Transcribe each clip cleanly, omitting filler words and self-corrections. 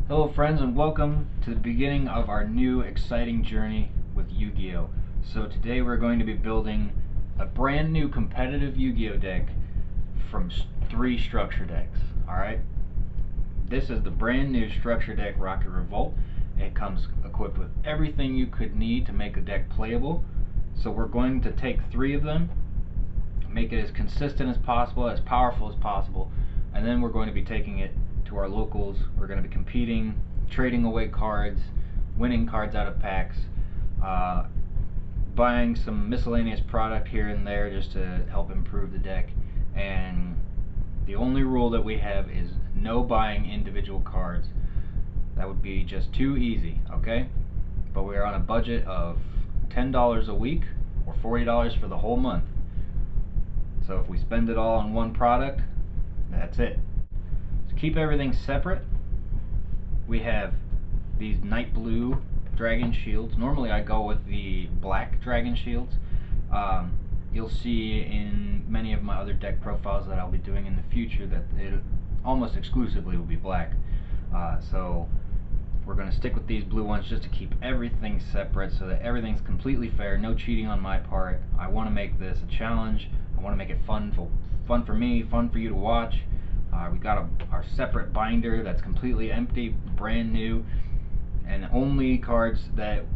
Hello friends, and welcome to the beginning of our new exciting journey with Yu-Gi-Oh! So today we're going to be building a brand new competitive Yu-Gi-Oh! Deck from 3 structure decks. Alright? This is the brand new structure deck Rocket Revolt. It comes equipped with everything you could need to make a deck playable. So we're going to take 3 of them, make it as consistent as possible, as powerful as possible, and then we're going to be taking it to our locals. We're going to be competing, trading away cards, winning cards out of packs, buying some miscellaneous product here and there just to help improve the deck. And the only rule that we have is no buying individual cards. That would be just too easy, okay? But we are on a budget of $10 a week or $40 for the whole month. So if we spend it all on one product, that's it. To keep everything separate, we have these night blue dragon shields. Normally I go with the black dragon shields. You'll see in many of my other deck profiles that I'll be doing in the future that it almost exclusively will be black. So we're going to stick with these blue ones just to keep everything separate so that everything's completely fair, no cheating on my part. I want to make this a challenge. I want to make it fun for me, fun for you to watch. We got our separate binder that's completely empty, brand new, and only cards that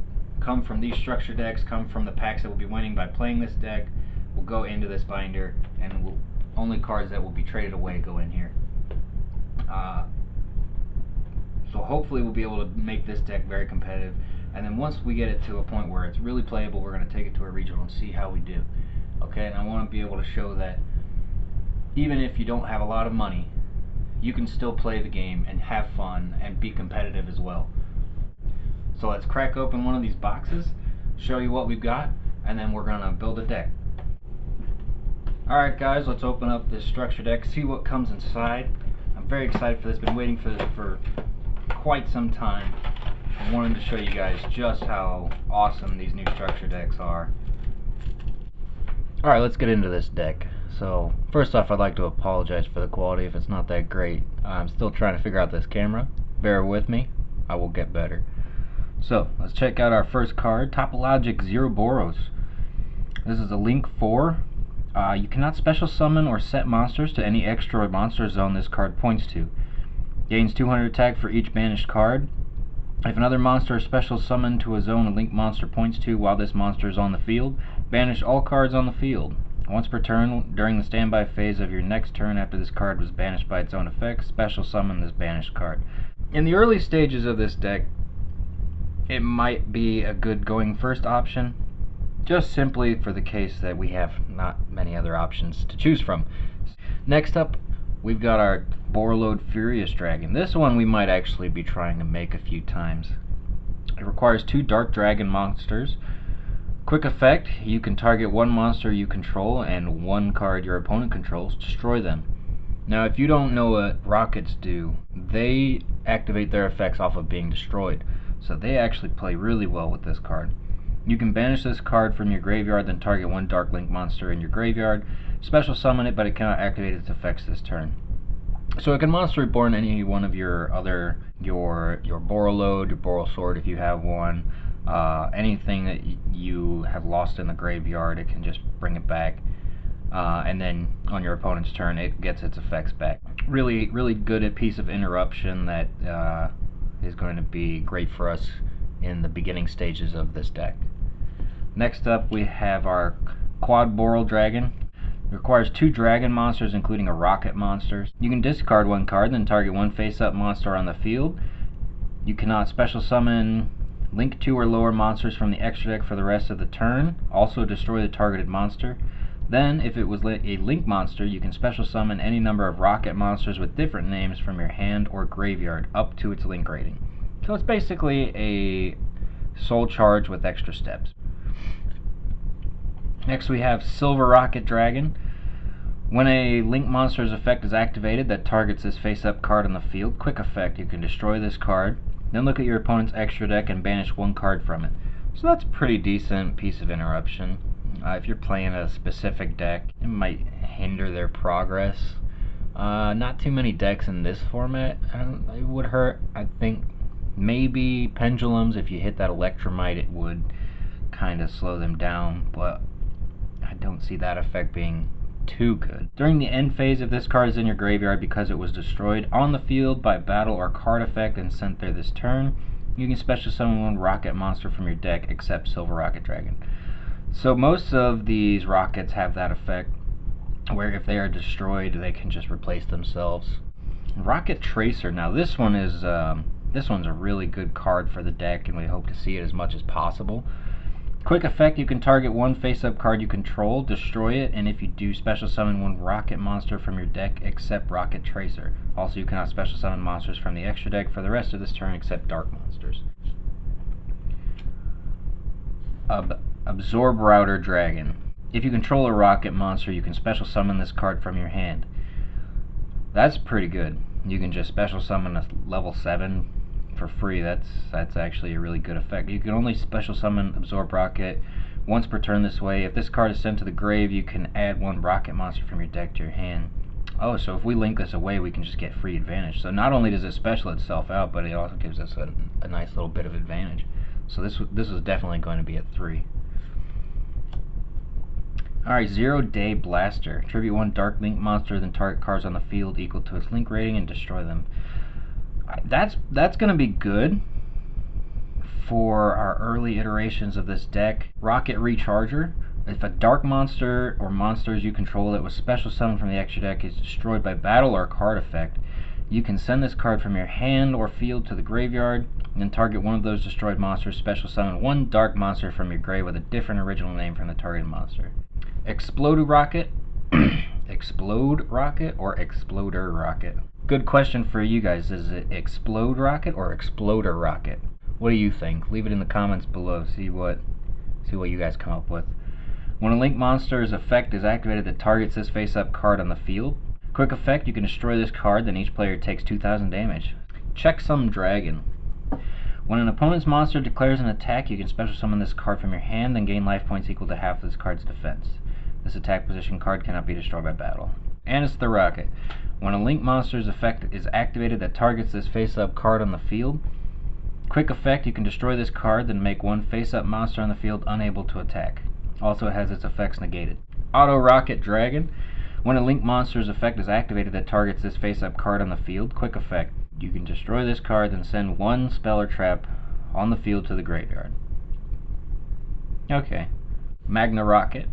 come from these structure decks, come from the packs that we'll be winning by playing this deck, will go into this binder, and only cards that will be traded away go in here. So hopefully we'll be able to make this deck very competitive, and then once we get it to a point where it's really playable, we're going to take it to a regional and see how we do. Okay, and I want to be able to show that even if you don't have a lot of money, you can still play the game and have fun and be competitive as well. So let's crack open one of these boxes, show you what we've got, and then we're going to build a deck. Alright guys, let's open up this structure deck, see what comes inside. I'm very excited for this, been waiting for this for quite some time. I wanted to show you guys just how awesome these new structure decks are. Alright, let's get into this deck. So, first off, I'd like to apologize for the quality if it's not that great. I'm still trying to figure out this camera. Bear with me. I will get better. So, let's check out our first card, Topologic Zeroboros. This is a Link 4. You cannot special summon or set monsters to any extra monster zone this card points to. Gains 200 attack for each banished card. If another monster is special summoned to a zone a Link monster points to while this monster is on the field, banish all cards on the field. Once per turn, during the standby phase of your next turn after this card was banished by its own effect, special summon this banished card. In the early stages of this deck, it might be a good going first option, just simply for the case that we have not many other options to choose from. Next up, we've got our Borreload Furious Dragon. This one we might actually be trying to make a few times. It requires 2 Dark Dragon monsters. Quick effect, you can target one monster you control and one card your opponent controls, destroy them. Now if you don't know what rockets do, they activate their effects off of being destroyed. So they actually play really well with this card. You can banish this card from your graveyard, then target one Dark Link monster in your graveyard. Special summon it, but it cannot activate its effects this turn. So it can monster reborn any one of your other, your Borreload, your Borrelsword if you have one, anything that you have lost in the graveyard, it can just bring it back, and then on your opponent's turn it gets its effects back. Really good piece of interruption that is going to be great for us in the beginning stages of this deck. Next up we have our Quad Boral Dragon. It requires 2 dragon monsters including a rocket monster. You can discard one card, then target one face-up monster on the field. You cannot special summon Link 2 or lower monsters from the extra deck for the rest of the turn. Also destroy the targeted monster. Then, if it was a Link monster, you can special summon any number of rocket monsters with different names from your hand or graveyard up to its Link rating. So it's basically a soul charge with extra steps. Next we have Silver Rocket Dragon. When a Link monster's effect is activated that targets this face-up card on the field, quick effect, you can destroy this card. Then look at your opponent's extra deck and banish one card from it. So that's a pretty decent piece of interruption. If you're playing a specific deck, it might hinder their progress. Not too many decks in this format. It would hurt. I think maybe pendulums. If you hit that electromite, it would kind of slow them down, but I don't see that effect being too good. During the end phase, if this card is in your graveyard because it was destroyed on the field by battle or card effect and sent there this turn, you can special summon one rocket monster from your deck except Silver Rocket Dragon. So most of these rockets have that effect, where if they are destroyed, they can just replace themselves. Rocket Tracer. Now this one's a really good card for the deck, and we hope to see it as much as possible. Quick effect, you can target one face-up card you control, destroy it, and if you do, special summon one rocket monster from your deck except Rocket Tracer. Also, you cannot special summon monsters from the extra deck for the rest of this turn except dark monsters. Absorb Router Dragon. If you control a rocket monster, you can special summon this card from your hand. That's pretty good. You can just special summon a level 7 for free. That's actually a really good effect. You can only special summon Absorb Rocket once per turn this way. If this card is sent to the grave, you can add one rocket monster from your deck to your hand. Oh, so if we link this away, we can just get free advantage. So not only does it special itself out, but it also gives us a nice little bit of advantage. So this is definitely going to be at 3. Alright, 0 Day Blaster. Tribute one Dark Link monster, then target cards on the field equal to its link rating and destroy them. That's going to be good for our early iterations of this deck. Rocket Recharger. If a dark monster or monsters you control that was special summoned from the extra deck is destroyed by battle or card effect, you can send this card from your hand or field to the graveyard, and then target one of those destroyed monsters, special summon one dark monster from your grave with a different original name from the targeted monster. Explode Rocket. Explode Rocket or Exploder Rocket? Good question for you guys. Is it Explode Rocket or Exploder Rocket? What do you think? Leave it in the comments below. See what you guys come up with. When a Link monster's effect is activated that targets this face-up card on the field, quick effect, you can destroy this card, then each player takes 2,000 damage. Checksum Dragon. When an opponent's monster declares an attack, you can special summon this card from your hand, then gain life points equal to half of this card's defense. This attack position card cannot be destroyed by battle. Aniston Rocket. When a Link monster's effect is activated that targets this face-up card on the field, quick effect, you can destroy this card, then make one face-up monster on the field unable to attack. Also, it has its effects negated. Auto Rocket Dragon. When a Link monster's effect is activated that targets this face-up card on the field, quick effect, you can destroy this card, then send one spell or trap on the field to the graveyard. Okay. Magna Rocket.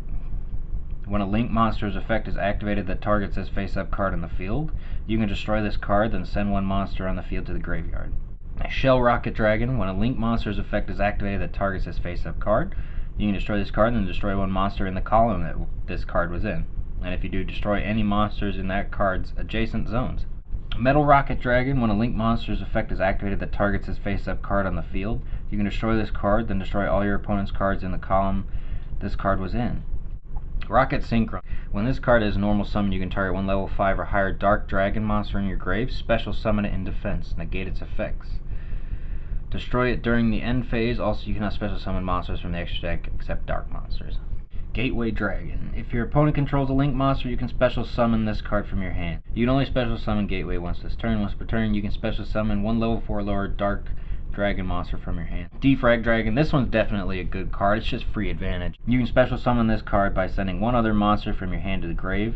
When a Link monster's effect is activated that targets this face-up card on the field, you can destroy this card, then send one monster on the field to the graveyard. Shell Rocket Dragon. When a Link monster's effect is activated that targets this face-up card, you can destroy this card, then destroy one monster in the column that this card was in. And if you do, destroy any monsters in that card's adjacent zones. Metal Rocket Dragon. When a Link monster's effect is activated that targets this face-up card on the field, you can destroy this card, then destroy all your opponent's cards in the column this card was in. Rocket Synchro. When this card is normal summon, you can target one level 5 or higher Dark Dragon monster in your grave, special summon it in defense, negate its effects. Destroy it during the end phase. Also, you cannot special summon monsters from the extra deck except dark monsters. Gateway Dragon. If your opponent controls a Link monster, you can special summon this card from your hand. You can only special summon Gateway once this turn. Once per turn, you can special summon one level 4 lower Dark Dragon monster from your hand. Defrag Dragon. This one's definitely a good card. It's just free advantage. You can special summon this card by sending one other monster from your hand to the grave.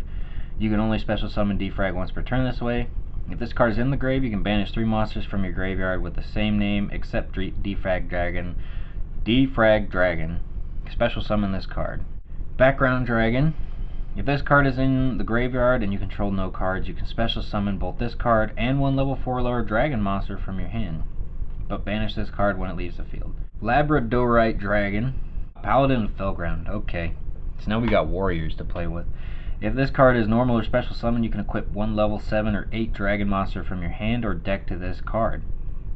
You can only special summon Defrag once per turn this way. If this card is in the grave, you can banish 3 monsters from your graveyard with the same name except Defrag Dragon. Defrag Dragon. Special summon this card. Background Dragon. If this card is in the graveyard and you control no cards, you can special summon both this card and one level 4 lower dragon monster from your hand, but banish this card when it leaves the field. Labradorite Dragon. Paladin of Fellground. Okay, so now we got warriors to play with. If this card is normal or special summon, you can equip one level 7 or 8 dragon monster from your hand or deck to this card.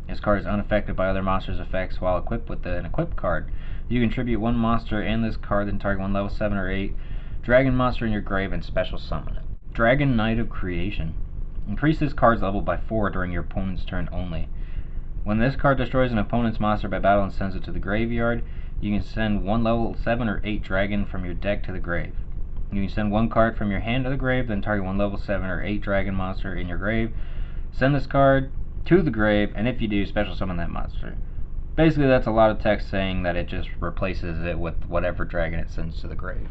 This card is unaffected by other monsters' effects while equipped with an equip card. You can tribute one monster and this card, then target one level 7 or 8 dragon monster in your grave and special summon it. Dragon Knight of Creation. Increase this card's level by 4 during your opponent's turn only. When this card destroys an opponent's monster by battle and sends it to the graveyard, you can send one level 7 or 8 dragon from your deck to the grave. You send one card from your hand to the grave, then target one level 7 or 8 dragon monster in your grave. Send this card to the grave, and if you do, special summon that monster. Basically, that's a lot of text saying that it just replaces it with whatever dragon it sends to the grave.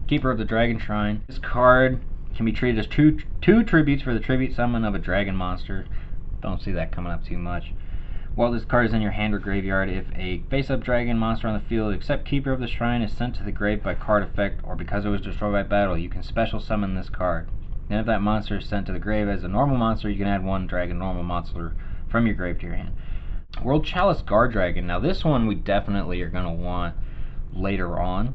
Keeper of the Dragon Shrine. This card can be treated as two tributes for the tribute summon of a dragon monster. Don't see that coming up too much. While this card is in your hand or graveyard, if a face-up dragon monster on the field except Keeper of the Shrine is sent to the grave by card effect or because it was destroyed by battle, you can special summon this card. Then if that monster is sent to the grave as a normal monster, you can add one dragon normal monster from your grave to your hand. World Chalice Guard Dragon. Now this one we definitely are going to want later on,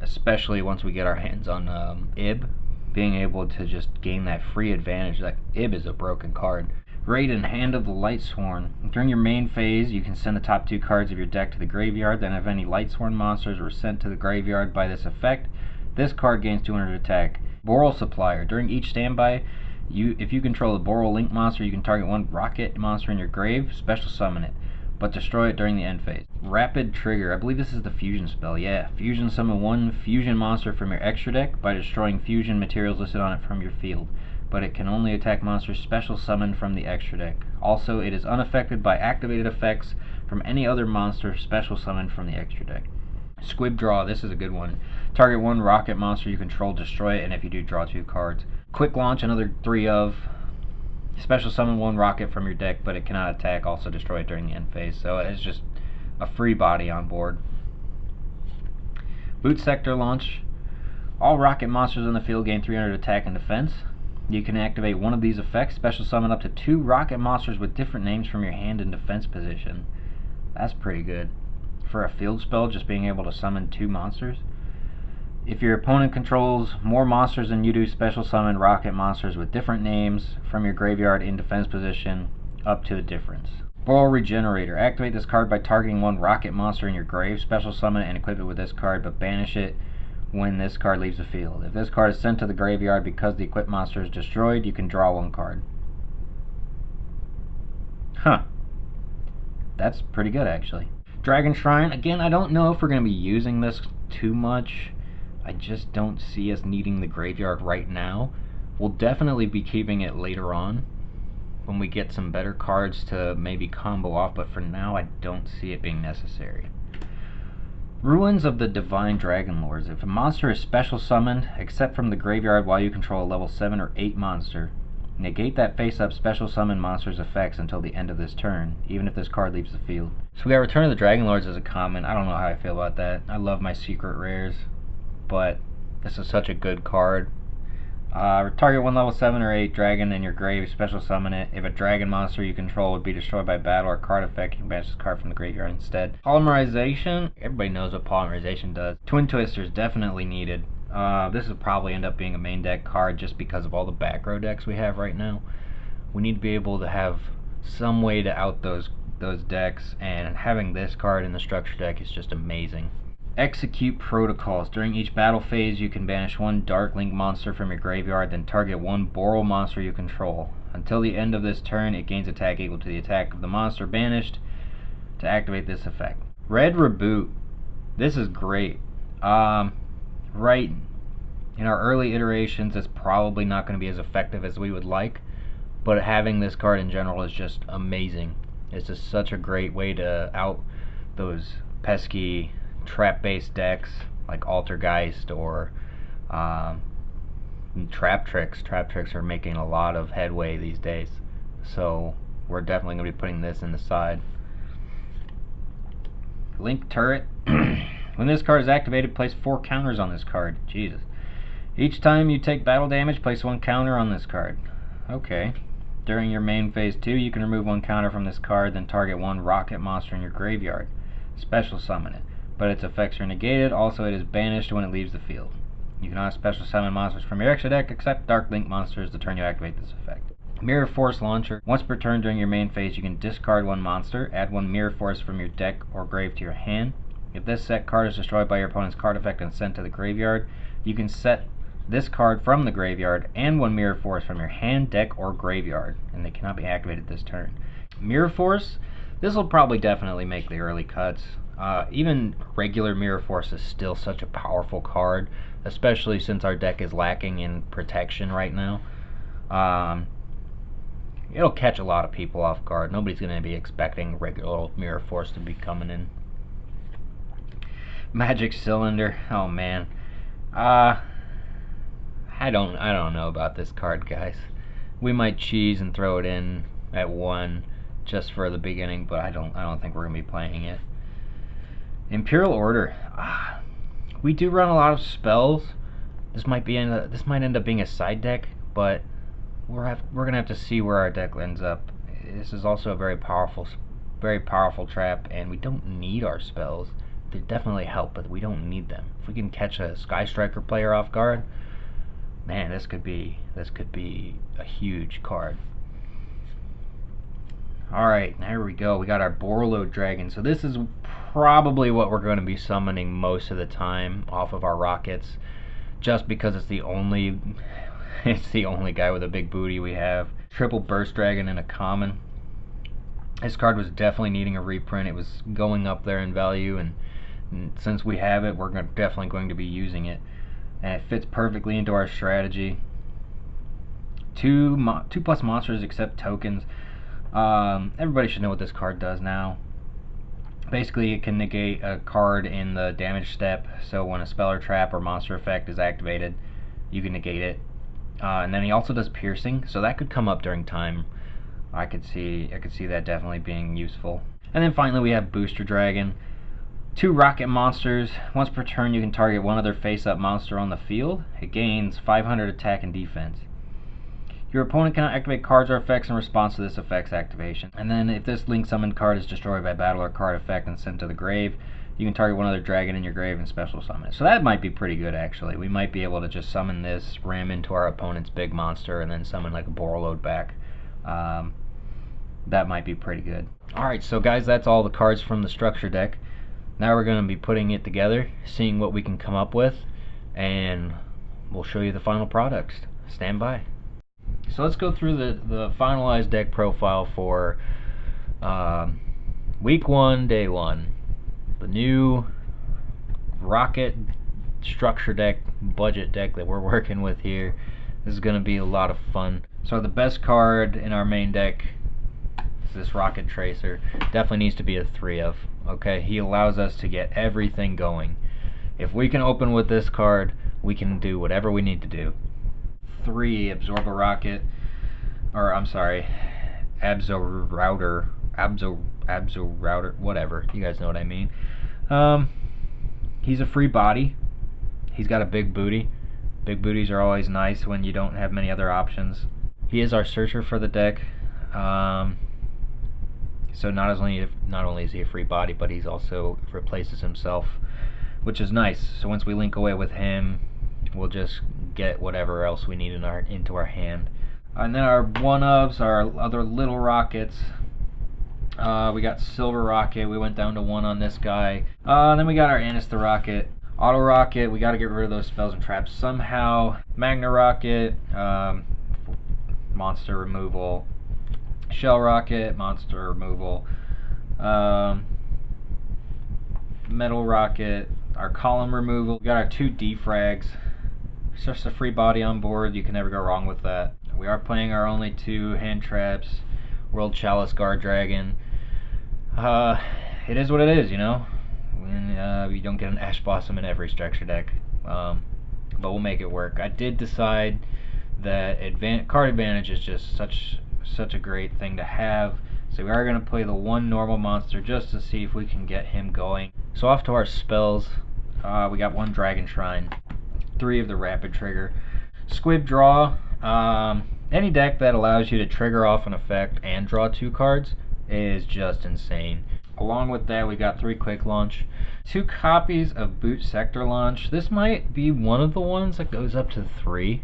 especially once we get our hands on Ib, being able to just gain that free advantage. That Ib is a broken card. Raiden, Hand of the Lightsworn. During your main phase, you can send the top 2 cards of your deck to the graveyard. Then if any Lightsworn monsters were sent to the graveyard by this effect, this card gains 200 attack. Boral Supplier. During each standby, if you control a Boral Link monster, you can target one rocket monster in your grave, special summon it, but destroy it during the end phase. Rapid Trigger. I believe this is the fusion spell. Yeah. Fusion summon one fusion monster from your extra deck by destroying fusion materials listed on it from your field, but it can only attack monsters special summoned from the extra deck. Also, it is unaffected by activated effects from any other monster special summoned from the extra deck. Squib Draw. This is a good one. Target one rocket monster you control, destroy it, and if you do, draw 2 cards. Quick Launch, another 3 of. Special summon one rocket from your deck, but it cannot attack, also destroy it during the end phase. So it's just a free body on board. Boot Sector Launch. All rocket monsters in the field gain 300 attack and defense. You can activate one of these effects, special summon up to 2 rocket monsters with different names from your hand in defense position. That's pretty good. For a field spell, just being able to summon 2 monsters. If your opponent controls more monsters than you do, special summon rocket monsters with different names from your graveyard in defense position, up to the difference. Boral Regenerator. Activate this card by targeting one rocket monster in your grave, special summon it and equip it with this card, but banish it when this card leaves the field. If this card is sent to the graveyard because the equipped monster is destroyed, you can draw 1 card. Huh. That's pretty good, actually. Dragon Shrine. Again, I don't know if we're going to be using this too much. I just don't see us needing the graveyard right now. We'll definitely be keeping it later on when we get some better cards to maybe combo off, but for now I don't see it being necessary. Ruins of the Divine Dragon Lords. If a monster is special summoned, except from the graveyard while you control a level 7 or 8 monster, negate that face-up special summon monster's effects until the end of this turn, even if this card leaves the field. So we got Return of the Dragon Lords as a common. I don't know how I feel about that. I love my secret rares, but this is such a good card. Target one level 7 or 8 dragon in your grave, special summon it. If a dragon monster you control would be destroyed by battle or card effect, you can banish this card from the graveyard instead. Polymerization. Everybody knows what polymerization does. Twin Twisters, definitely needed. This will probably end up being a main deck card just because of all the back row decks we have right now. We need to be able to have some way to out those decks, and having this card in the structure deck is just amazing. Execute Protocols. During each battle phase, you can banish one Dark Link monster from your graveyard, then target one Boral monster you control. Until the end of this turn, it gains attack equal to the attack of the monster banished to activate this effect. Red Reboot. This is great. Right in our early iterations, it's probably not going to be as effective as we would like, but having this card in general is just amazing. It's just such a great way to out those pesky trap-based decks like Altergeist or Trap Tricks. Trap Tricks are making a lot of headway these days, so we're definitely going to be putting this in the side. Link Turret. When this card is activated, place 4 counters on this card. Jesus. Each time you take battle damage, place 1 counter on this card. Okay. During your main phase 2, you can remove 1 counter from this card, then target 1 rocket monster in your graveyard. Special summon it, but its effects are negated. Also, it is banished when it leaves the field. You cannot special summon monsters from your extra deck except Dark Link monsters the turn you activate this effect. Mirror Force Launcher. Once per turn during your main phase, you can discard 1 monster, add 1 Mirror Force from your deck or grave to your hand. If this set card is destroyed by your opponent's card effect and sent to the graveyard, you can set this card from the graveyard and 1 Mirror Force from your hand, deck, or graveyard, and they cannot be activated this turn. Mirror Force, This will probably definitely make the early cuts. Even regular Mirror Force is still such a powerful card, especially since our deck is lacking in protection right now. It'll catch a lot of people off guard. Nobody's going to be expecting regular Mirror Force to be coming in. Magic Cylinder, oh man. I don't know about this card, guys. We might cheese and throw it in at 1 just for the beginning, but I don't think we're gonna be playing it. Imperial Order. We do run a lot of spells. This might end up being a side deck, but we're gonna have to see where our deck ends up. This is also a very powerful trap, and we don't need our spells. They definitely help, but we don't need them. If we can catch a Sky Striker player off guard, man, this could be a huge card. Alright, there we go. We got our Borreload Dragon. So this is probably what we're going to be summoning most of the time off of our rockets, just because it's the only guy with a big booty we have. Triple Burst Dragon in a common. This card was definitely needing a reprint. It was going up there in value, and since we have it, we're definitely going to be using it. And it fits perfectly into our strategy. 2+ monsters accept tokens. Everybody should know what this card does now. Basically, it can negate a card in the damage step, so when a spell or trap or monster effect is activated, you can negate it. And then he also does piercing, so that could come up during time. I could see that definitely being useful. And then finally we have Booster Dragon. 2 rocket monsters. Once per turn you can target one other face-up monster on the field. It gains 500 attack and defense. Your opponent cannot activate cards or effects in response to this effect's activation. And then if this link summoned card is destroyed by battle or card effect and sent to the grave, you can target one other dragon in your grave and special summon it. So that might be pretty good, actually. We might be able to just summon this, ram into our opponent's big monster, and then summon like a Borreload back. That might be pretty good. Alright, so guys, that's all the cards from the structure deck. Now we're going to be putting it together, seeing what we can come up with, and we'll show you the final products. Stand by. So let's go through the finalized deck profile for week 1, day 1. The new rocket structure deck, budget deck that we're working with here. This is going to be a lot of fun. So the best card in our main deck is this Rocket Tracer. Definitely needs to be a 3 of. Okay, he allows us to get everything going. If we can open with this card, we can do whatever we need to do. 3, Absorb a Rocket, or I'm sorry, Abso Router, whatever, you guys know what I mean. He's a free body. He's got a big booty. Big booties are always nice when you don't have many other options. He is our searcher for the deck. So not only is he a free body, but he's also replaces himself, which is nice. So once we link away with him, we'll just get whatever else we need into our hand. And then our one-ofs, our other little rockets. We got Silver Rocket. We went down to 1 on this guy. Then we got our Anista Rocket. Auto Rocket. We got to get rid of those spells and traps somehow. Magna Rocket. Monster removal. Shell Rocket. Monster removal. Metal Rocket. Our column removal. We got our 2 defrags. It's just a free body on board. You can never go wrong with that. We are playing our only 2 hand traps. World Chalice Guard Dragon. It is what it is, you know. When you don't get an Ash Blossom in every structure deck, but we'll make it work. I did decide that card advantage is just such a great thing to have. So we are going to play the 1 normal monster just to see if we can get him going. So off to our spells. We got 1 Dragon Shrine, 3 of the Rapid Trigger, Squib Draw. Any deck that allows you to trigger off an effect and draw 2 cards is just insane. Along with that, we got 3 Quick Launch, 2 copies of Boot Sector Launch. This might be one of the ones that goes up to 3.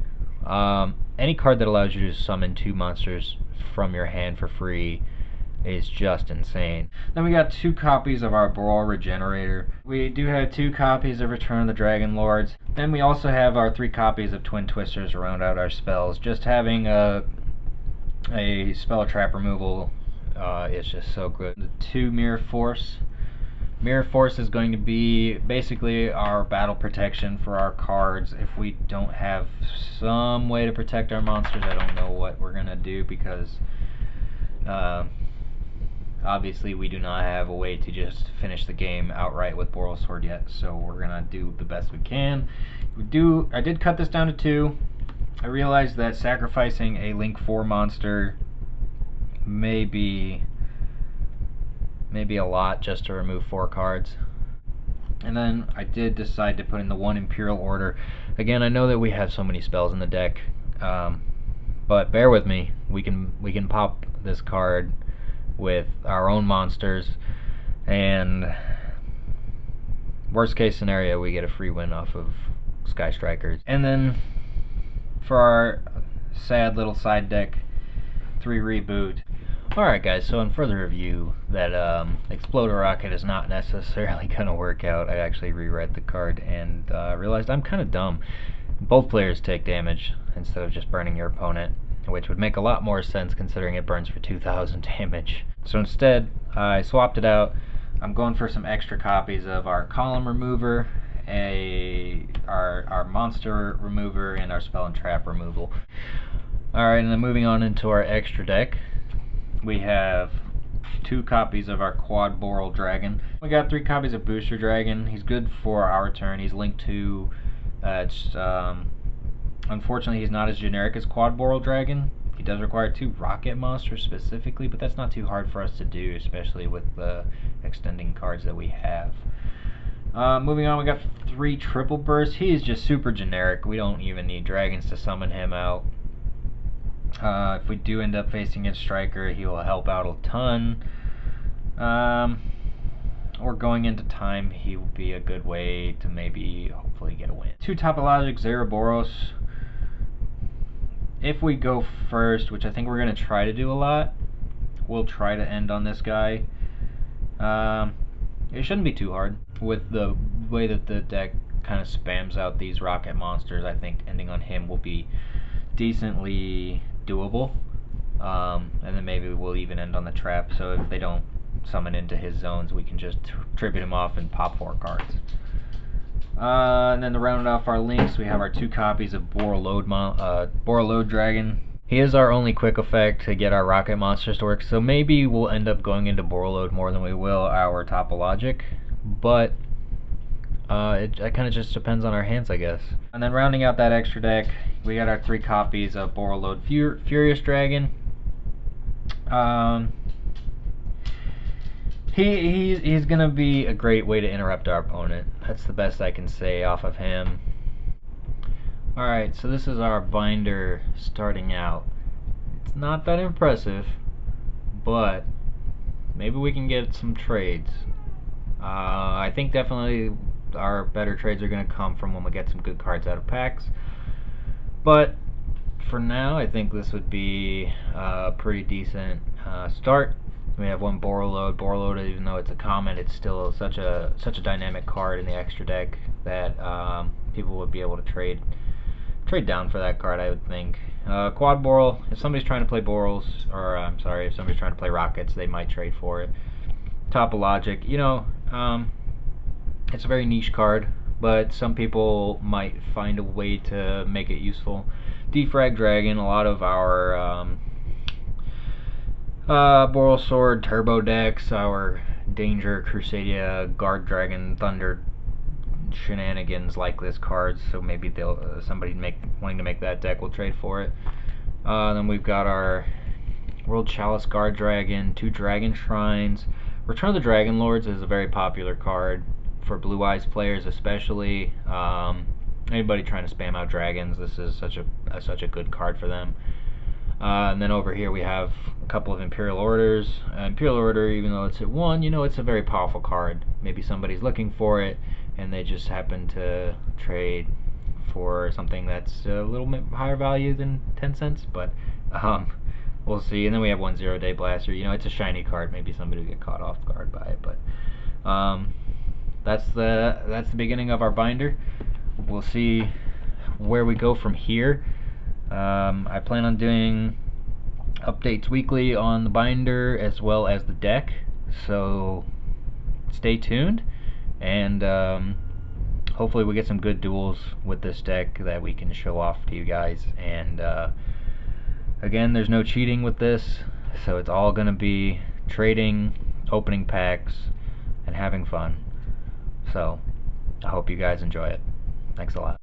Any card that allows you to summon 2 monsters from your hand for free is just insane. Then we got 2 copies of our Brawl Regenerator. We do have 2 copies of Return of the Dragon Lords. Then we also have our 3 copies of Twin Twisters to round out our spells. Just having a spell trap removal is just so good. The 2 Mirror Force. Mirror Force is going to be basically our battle protection for our cards. If we don't have some way to protect our monsters, I don't know what we're going to do, because obviously we do not have a way to just finish the game outright with Borrelsword yet, so we're going to do the best we can. I did cut this down to 2. I realized that sacrificing a Link 4 monster may be a lot just to remove 4 cards. And then I did decide to put in the 1 Imperial Order. Again, I know that we have so many spells in the deck, but bear with me. We can pop this card with our own monsters, and worst case scenario, we get a free win off of Sky Strikers. And then for our sad little side deck, 3 Reboot. Alright guys, so in further review, that Exploder Rocket is not necessarily going to work out. I actually reread the card and realized I'm kind of dumb. Both players take damage instead of just burning your opponent, which would make a lot more sense considering it burns for 2,000 damage. So instead, I swapped it out. I'm going for some extra copies of our Column Remover, our Monster Remover, and our Spell and Trap Removal. Alright, and then moving on into our extra deck, we have 2 copies of our Quad Boral Dragon. We got 3 copies of Booster Dragon. He's good for our turn. He's linked to... unfortunately, he's not as generic as Quad Boral Dragon. He does require 2 rocket monsters specifically, but that's not too hard for us to do, especially with the extending cards that we have. Moving on, we got 3 Triple Burst. He is just super generic. We don't even need dragons to summon him out. If we do end up facing a striker, he will help out a ton. Or going into time, he will be a good way to maybe hopefully get a win. 2 Topologic Zeraboros. If we go first, which I think we're going to try to do a lot, we'll try to end on this guy. It shouldn't be too hard. With the way that the deck kind of spams out these rocket monsters, I think ending on him will be decently doable. And then maybe we'll even end on the trap, so if they don't summon into his zones, we can just tribute him off and pop 4 cards. And then to round off our links, we have our 2 copies of Borrelode Dragon. He is our only quick effect to get our rocket monsters to work, so maybe we'll end up going into Borrelode more than we will our Topologic, but it kind of just depends on our hands, I guess. And then rounding out that extra deck, we got our 3 copies of Borrelode Furious Dragon. He's gonna be a great way to interrupt our opponent. That's the best I can say off of him. Alright, so this is our binder starting out. It's not that impressive, but maybe we can get some trades. I think definitely our better trades are going to come from when we get some good cards out of packs. But for now, I think this would be a pretty decent start. We have 1 Borrelode. Borrelode, even though it's a common, it's still such a dynamic card in the extra deck that people would be able to trade down for that card, I would think. Quad Boral, if somebody's trying to play Borals, or I'm sorry, if somebody's trying to play Rockets, they might trade for it. Topologic, you know, it's a very niche card, but some people might find a way to make it useful. Defrag Dragon, a lot of our Borrelsword Turbo decks, our Danger, Crusadia, Guard Dragon, Thunder shenanigans like this card, so maybe they'll somebody wanting to make that deck will trade for it. Then we've got our World Chalice Guard Dragon, 2 Dragon Shrines. Return of the Dragon Lords is a very popular card for Blue Eyes players, especially. Anybody trying to spam out dragons, this is such a good card for them. And then over here we have a couple of Imperial Orders. Imperial Order, even though it's at 1, you know, it's a very powerful card. Maybe somebody's looking for it, and they just happen to trade for something that's a little bit higher value than 10 cents, but we'll see. And then we have 1 Zero Day Blaster. You know, it's a shiny card. Maybe somebody will get caught off guard by it, but that's the beginning of our binder. We'll see where we go from here. I plan on doing updates weekly on the binder as well as the deck, so stay tuned, and hopefully we get some good duels with this deck that we can show off to you guys. And again, there's no cheating with this, so it's all gonna be trading, opening packs, and having fun. So I hope you guys enjoy it. Thanks a lot.